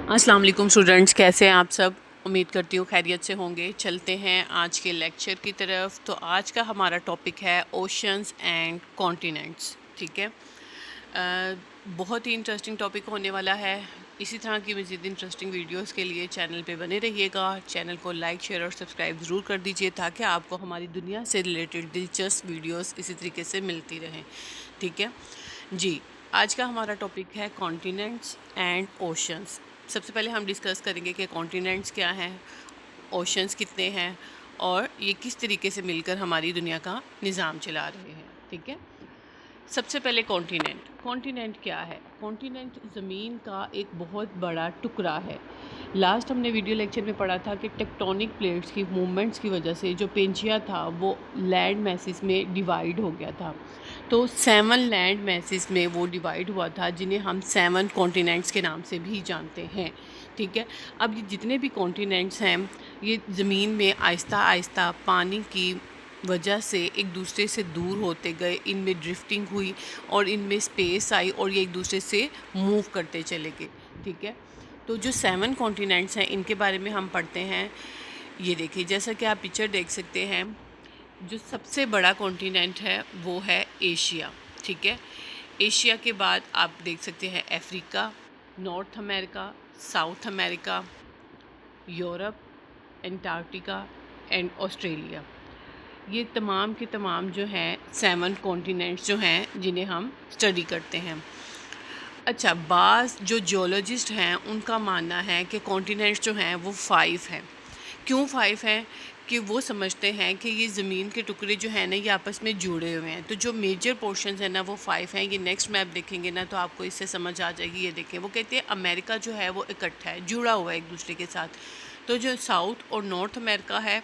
अस्सलाम वालेकुम स्टूडेंट्स, कैसे हैं आप सब। उम्मीद करती हूँ खैरियत से होंगे। चलते हैं आज के लेक्चर की तरफ। तो आज का हमारा टॉपिक है ओशंस एंड कॉन्टिनेंट्स। ठीक है, बहुत ही इंटरेस्टिंग टॉपिक होने वाला है। इसी तरह की मज़ीद इंटरेस्टिंग वीडियोस के लिए चैनल पे बने रहिएगा। चैनल को लाइक, शेयर और सब्सक्राइब ज़रूर कर दीजिए ताकि आपको हमारी दुनिया से रिलेटेड दिलचस्प वीडियोस इसी तरीके से मिलती रहें। ठीक है जी। आज का हमारा टॉपिक है कॉन्टिनेंट्स एंड ओशंस। सबसे पहले हम डिस्कस करेंगे कि कॉन्टिनेंट्स क्या हैं, ओशंस कितने हैं और ये किस तरीके से मिलकर हमारी दुनिया का निज़ाम चला रहे हैं। ठीक है, सबसे पहले कॉन्टिनेंट क्या है। कॉन्टिनेंट ज़मीन का एक बहुत बड़ा टुकड़ा है। लास्ट हमने वीडियो लेक्चर में पढ़ा था कि टेक्टोनिक प्लेट्स की मूवमेंट्स की वजह से जो पेंचिया था वो लैंड मैसेस में डिवाइड हो गया था। तो 7 लैंड मैसेस में वो डिवाइड हुआ था, जिन्हें हम 7 कॉन्टिनेंट्स के नाम से भी जानते हैं। ठीक है, अब ये जितने भी कॉन्टिनेंट्स हैं ये ज़मीन में आहिस्ता आहिस्ता पानी की वजह से एक दूसरे से दूर होते गए, इनमें ड्रिफ्टिंग हुई और इनमें स्पेस आई और ये एक दूसरे से मूव करते चले गए। ठीक है, तो जो 7 कॉन्टिनेंट्स हैं इनके बारे में हम पढ़ते हैं। ये देखिए, जैसा कि आप पिक्चर देख सकते हैं, जो सबसे बड़ा कॉन्टिनेंट है वो है एशिया। ठीक है, एशिया के बाद आप देख सकते हैं Africa, North America, South America, Europe, Antarctica and Australia. ये तमाम के तमाम जो हैं 7 कॉन्टिनेंट्स जो हैं जिन्हें हम स्टडी करते हैं। अच्छा, बाज़ जो जियोलॉजिस्ट हैं उनका मानना है कि कॉन्टिनेंट्स जो हैं वो 5 हैं। क्यों 5 हैं? कि वो समझते हैं कि ये ज़मीन के टुकड़े जो हैं ना ये आपस में जुड़े हुए हैं। तो जो मेजर पोर्शंस हैं ना वो 5 हैं। ये नेक्स्ट मैप देखेंगे ना तो आपको इससे समझ आ जाएगी। ये देखें, वो कहते हैं अमेरिका जो है वो इकट्ठा है, जुड़ा हुआ है एक दूसरे के साथ। तो जो साउथ और नॉर्थ अमेरिका है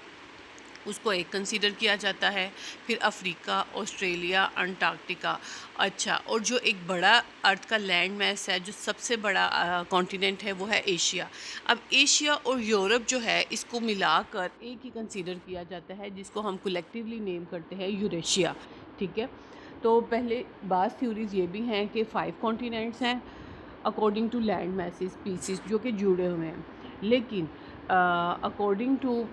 उसको एक कंसीडर किया जाता है, फिर अफ्रीका, ऑस्ट्रेलिया, अंटार्कटिका। अच्छा, और जो एक बड़ा अर्थ का लैंड मैस है, जो सबसे बड़ा कॉन्टिनेंट है वो है एशिया। अब एशिया और यूरोप जो है इसको मिलाकर एक ही कंसीडर किया जाता है, जिसको हम कलेक्टिवली नेम करते हैं यूरेशिया। ठीक है, तो पहले बाज़ थ्योरीज़ ये भी हैं कि 5 कॉन्टिनेंट्स हैं according to land masses species जो कि जुड़े हुए हैं, लेकिन अकॉर्डिंग टू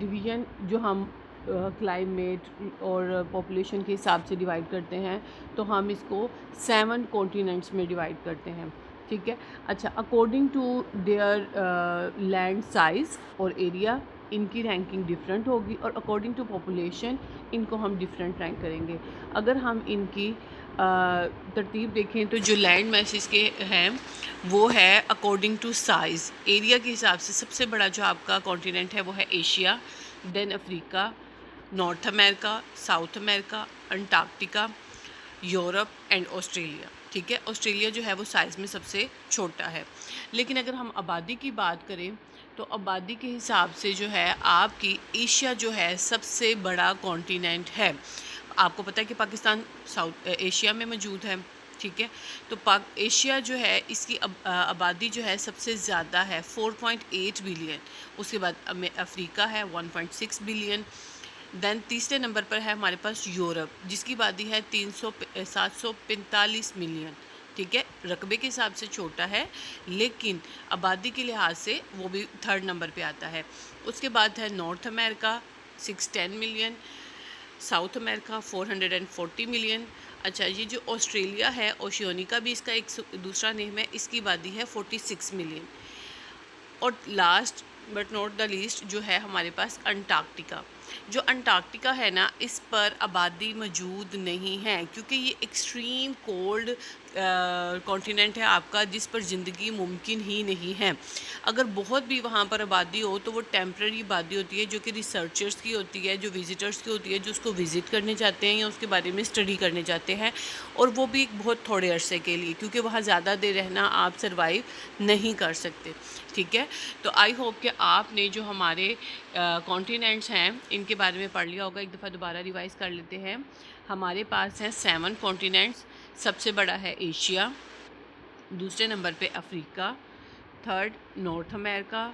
डिवीज़न जो हम क्लाइमेट और पॉपुलेशन के हिसाब से डिवाइड करते हैं, तो हम इसको 7 कॉन्टिनेंट्स में डिवाइड करते हैं। ठीक है, अच्छा, according to their land size और एरिया इनकी रैंकिंग डिफरेंट होगी और अकॉर्डिंग टू पॉपुलेशन इनको हम डिफरेंट रैंक करेंगे। अगर हम इनकी तरतीब देखें तो जो लैंड मैसेज के हैं वो है अकॉर्डिंग टू साइज़, एरिया के हिसाब से सबसे बड़ा जो आपका कॉन्टिनेंट है वो है Asia, then Africa, North America, South America, Antarctica, Europe and Australia. ठीक है, ऑस्ट्रेलिया जो है वो साइज़ में सबसे छोटा है। लेकिन अगर हम आबादी की बात करें तो आबादी के हिसाब से जो है आपकी एशिया जो है सबसे बड़ा कॉन्टिनेंट है। आपको पता है कि पाकिस्तान साउथ एशिया में मौजूद है। ठीक है, तो एशिया जो है इसकी आबादी जो है सबसे ज़्यादा है 4.8 बिलियन। उसके बाद अफ्रीका है 1.6 बिलियन। दैन तीसरे नंबर पर है हमारे पास यूरोप, जिसकी आबादी है 745 मिलियन। ठीक है, रकबे के हिसाब से छोटा है लेकिन आबादी के लिहाज से वो भी 3rd नंबर पे आता है। उसके बाद है north America 610 million, south America 440 million. अच्छा, ये जो ऑस्ट्रेलिया है ओशियोनिका भी इसका एक दूसरा नेम है, इसकी आबादी है 46 मिलियन। और last but not the least जो है हमारे पास अंटार्कटिका। जो अंटार्कटिका है ना इस पर आबादी मौजूद नहीं है क्योंकि ये एक्सट्रीम कोल्ड कॉन्टिनेंट है आपका, जिस पर ज़िंदगी मुमकिन ही नहीं है। अगर बहुत भी वहाँ पर आबादी हो तो वो टेम्प्रेरी आबादी होती है जो कि रिसर्चर्स की होती है, जो विज़िटर्स की होती है, जो उसको विज़िट करने जाते हैं या उसके बारे में स्टडी करने जाते हैं, और वो भी एक बहुत थोड़े अरसे के लिए, क्योंकि वहाँ ज़्यादा देर रहना आप सर्वाइव नहीं कर सकते। ठीक है, तो आई होप कि आपने जो हमारे कॉन्टिनेंट्स हैं इनके बारे में पढ़ लिया होगा। एक दफ़ा दोबारा रिवाइज कर लेते हैं। हमारे पास हैं 7 कॉन्टिनेंट्स। सबसे बड़ा है एशिया, दूसरे नंबर पे अफ्रीका, 3rd नॉर्थ अमेरिका,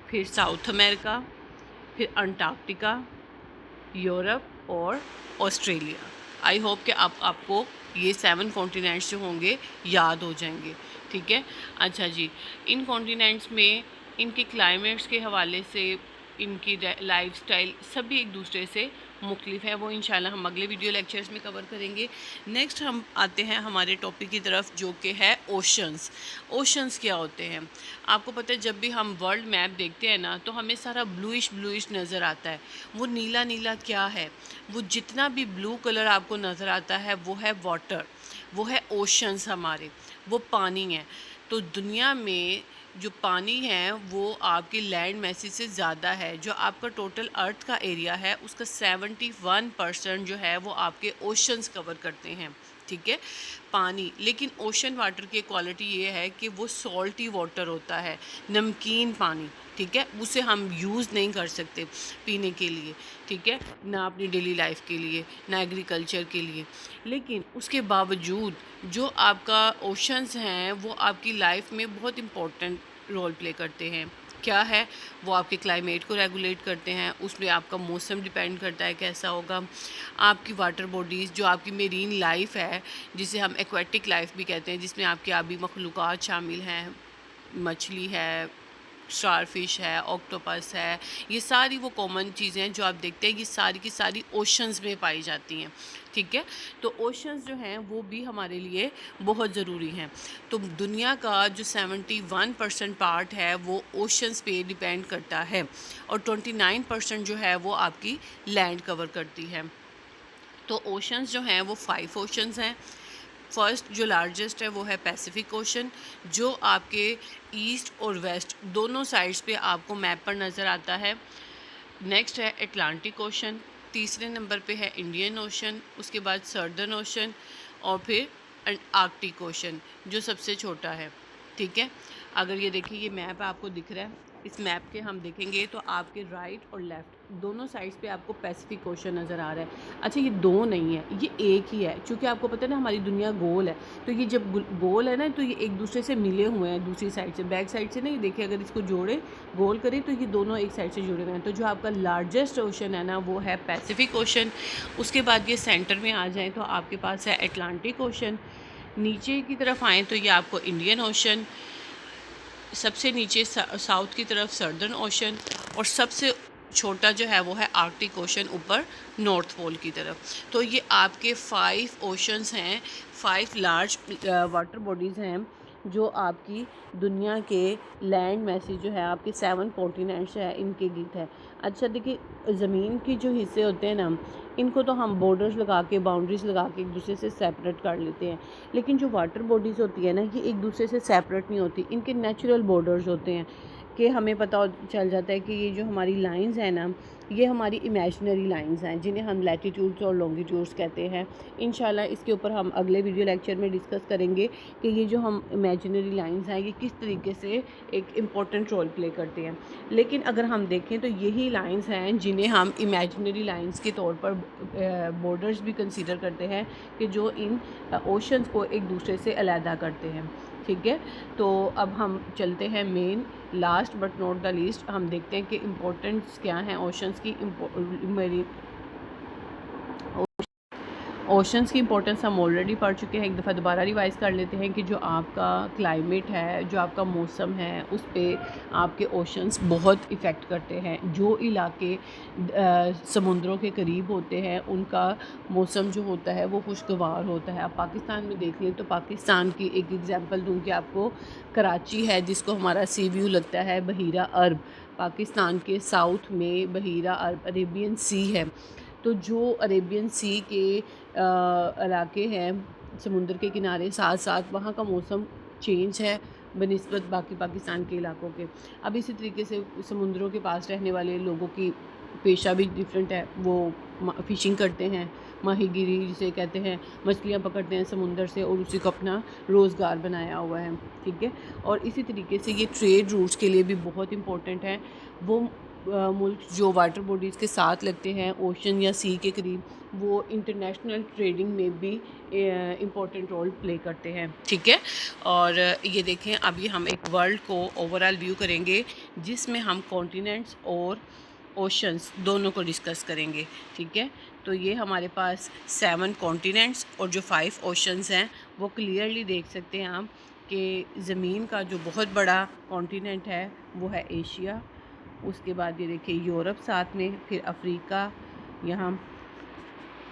फिर साउथ अमेरिका, फिर अंटार्कटिका, यूरोप और ऑस्ट्रेलिया। आई होप कि आपको ये 7 कॉन्टिनेंट्स जो होंगे याद हो जाएंगे। ठीक है। अच्छा जी, इन कॉन्टिनेंट्स में इनके क्लाइमेट्स के हवाले से इनकी लाइफस्टाइल सभी एक दूसरे से मुख्तलिफ है, वो इंशाल्लाह हम अगले वीडियो लेक्चर्स में कवर करेंगे। नेक्स्ट हम आते हैं हमारे टॉपिक की तरफ, जो कि है ओशंस। ओशंस क्या होते हैं? आपको पता है जब भी हम वर्ल्ड मैप देखते हैं ना, तो हमें सारा ब्लूइश ब्लूइश नज़र आता है। वो नीला नीला क्या है? वो जितना भी ब्लू कलर आपको नज़र आता है वो है वाटर, वो है ओशंस हमारे, वो पानी है। तो दुनिया में जो पानी है वो आपकी लैंड मैसेज से ज़्यादा है। जो आपका टोटल अर्थ का एरिया है उसका 71% जो है वो आपके ओशंस कवर करते हैं। ठीक है, पानी। लेकिन ओशन वाटर की क्वालिटी ये है कि वो सॉल्टी वाटर होता है, नमकीन पानी। ठीक है, उसे हम यूज़ नहीं कर सकते पीने के लिए। ठीक है, ना अपनी डेली लाइफ के लिए, ना एग्रीकल्चर के लिए। लेकिन उसके बावजूद जो आपका ओशंस हैं वो आपकी लाइफ में बहुत इम्पोर्टेंट रोल प्ले करते हैं। क्या है? वो आपके क्लाइमेट को रेगुलेट करते हैं, उसमें आपका मौसम डिपेंड करता है कैसा होगा। आपकी वाटर बॉडीज़, जो आपकी मेरीन लाइफ है, जिसे हम एक्वेटिक लाइफ भी कहते हैं, जिसमें आपकी आबी मखलूक़ात शामिल हैं, मछली है, स्टारफिश है, ऑक्टोपस है, ये सारी वो कॉमन चीज़ें हैं जो आप देखते हैं, ये सारी की सारी ओशंस में पाई जाती हैं। ठीक है, तो ओशंस जो हैं वो भी हमारे लिए बहुत ज़रूरी हैं। तो दुनिया का जो 71% पार्ट है वो ओशंस पे डिपेंड करता है, और 29% जो है वो आपकी लैंड कवर करती है। तो ओशंस जो हैं वो 5 ओशंस हैं। फर्स्ट जो लार्जेस्ट है वो है पैसिफिक ओशन, जो आपके ईस्ट और वेस्ट दोनों साइड्स पे आपको मैप पर नज़र आता है। नेक्स्ट है अटलांटिक ओशन, तीसरे नंबर पे है इंडियन ओशन, उसके बाद सर्दर्न ओशन, और फिर आर्कटिक ओशन जो सबसे छोटा है। ठीक है, अगर ये देखिए, ये मैप आपको दिख रहा है, इस मैप के हम देखेंगे तो आपके राइट और लेफ़्ट दोनों साइड्स पे आपको पैसिफिक ओशन नज़र आ रहा है। अच्छा, ये दो नहीं है, ये एक ही है, क्योंकि आपको पता है ना हमारी दुनिया गोल है। तो ये जब गोल है ना, तो ये एक दूसरे से मिले हुए हैं दूसरी साइड से, बैक साइड से ना। ये देखिए, अगर इसको जोड़े, गोल करें, तो ये दोनों एक साइड से जुड़े हुए हैं। तो जो आपका लार्जेस्ट ओशन है ना वो है पैसिफिक ओशन। उसके बाद ये सेंटर में आ जाएँ तो आपके पास है अटलांटिक ओशन। नीचे की तरफ आएँ तो ये आपको इंडियन ओशन, सबसे नीचे साउथ की तरफ सर्दर्न ओशन, और सबसे छोटा जो है वो है आर्कटिक ओशन ऊपर नॉर्थ पोल की तरफ। तो ये आपके 5 ओशंस हैं, 5 लार्ज वाटर बॉडीज़ हैं जो आपकी दुनिया के लैंड मैसेज जो है आपके 7 कॉन्टिनेंट्स है इनके गीत है। अच्छा देखिए, ज़मीन के जो हिस्से होते हैं ना, इनको तो हम बॉर्डर्स लगा के, बाउंड्रीज लगा के एक दूसरे से सेपरेट कर लेते हैं। लेकिन जो वाटर बॉडीज़ होती है ना, ये एक दूसरे से सेपरेट नहीं होती, इनके नेचुरल बॉर्डर्स होते हैं। कि हमें पता चल जाता है कि ये जो हमारी लाइंस हैं ना, ये हमारी इमेजिनरी लाइंस हैं, जिन्हें हम लैटीट्यूड्स और लॉन्गिट्यूड्स कहते हैं। इंशाल्लाह इसके ऊपर हम अगले वीडियो लेक्चर में डिस्कस करेंगे कि ये जो हम इमेजिनरी लाइंस हैं ये किस तरीके से एक इम्पॉर्टेंट रोल प्ले करते हैं। लेकिन अगर हम देखें तो यही लाइंस हैं जिन्हें हम इमेजिनरी लाइंस के तौर पर बॉर्डर्स भी कंसीडर करते हैं, कि जो इन ओशंस को एक दूसरे से अलहदा करते हैं। ठीक है, तो अब हम चलते हैं main, last but not the least, हम देखते हैं कि इम्पोर्टेंस क्या है ओशंस की। ओशंस की इंपॉर्टेंस हम ऑलरेडी पढ़ चुके हैं, एक दफ़ा दोबारा रिवाइज़ कर लेते हैं कि जो आपका क्लाइमेट है, जो आपका मौसम है, उस पे आपके ओशंस बहुत इफ़ेक्ट करते हैं। जो इलाके समुद्रों के करीब होते हैं उनका मौसम जो होता है वो खुशगवार होता है। आप पाकिस्तान में देख लें तो पाकिस्तान की एक एग्ज़ाम्पल दूँ कि आपको, कराची है जिसको हमारा सी व्यू लगता है बहीरा अरब, पाकिस्तान के साउथ में बहीरा अरब अरेबियन सी है। तो जो अरेबियन सी के इलाके हैं समुंदर के किनारे, साथ साथ वहाँ का मौसम चेंज है बनिस्बत बाकी पाकिस्तान के इलाकों के। अब इसी तरीके से समुंदरों के पास रहने वाले लोगों की पेशा भी डिफरेंट है। वो फ़िशिंग करते हैं, माहीगीरी जिसे कहते हैं, मछलियाँ पकड़ते हैं समुंदर से और उसी को अपना रोज़गार बनाया हुआ है। ठीक है, और इसी तरीके से ये ट्रेड रूट्स के लिए भी बहुत इम्पोर्टेंट है। वो मुल्क जो वाटर बॉडीज़ के साथ लगते हैं ओशन या सी के करीब, वो इंटरनेशनल ट्रेडिंग में भी इम्पोर्टेंट रोल प्ले करते हैं। ठीक है, और ये देखें, अभी हम एक वर्ल्ड को ओवरऑल व्यू करेंगे जिसमें हम कॉन्टिनेंट्स और ओशंस दोनों को डिस्कस करेंगे। ठीक है, तो ये हमारे पास 7 कॉन्टिनेंट्स और जो 5 ओशंस हैं वो क्लियरली देख सकते हैं आप कि ज़मीन का जो बहुत बड़ा कॉन्टिनेंट है वो है एशिया। उसके बाद ये देखिए यूरोप साथ में, फिर अफ्रीका, यहाँ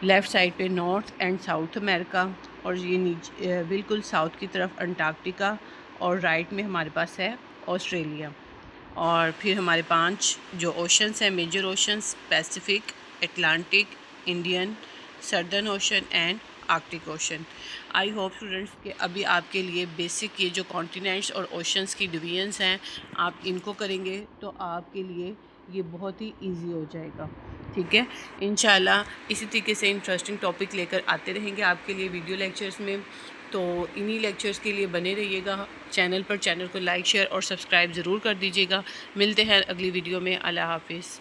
लेफ़्ट साइड पे नॉर्थ एंड साउथ अमेरिका, और ये नीचे बिल्कुल साउथ की तरफ अंटार्कटिका, और राइट में हमारे पास है ऑस्ट्रेलिया। और फिर हमारे 5 जो ओशंस हैं, major oceans, Pacific, Atlantic, Indian, Southern ocean and Arctic ocean. I hope students कि अभी आपके लिए बेसिक ये जो कॉन्टिनेंट्स और ओशंस की डिवीजन्स हैं आप इनको करेंगे तो आपके लिए ये बहुत ही इजी हो जाएगा। ठीक है, इंशाल्लाह इसी तरीके से इंटरेस्टिंग टॉपिक लेकर आते रहेंगे आपके लिए वीडियो लेक्चर्स में। तो इन्हीं लेक्चर्स के लिए बने रहिएगा चैनल को लाइक, शेयर और सब्सक्राइब ज़रूर कर दीजिएगा। मिलते हैं अगली वीडियो में। अल्लाह हाफिज़।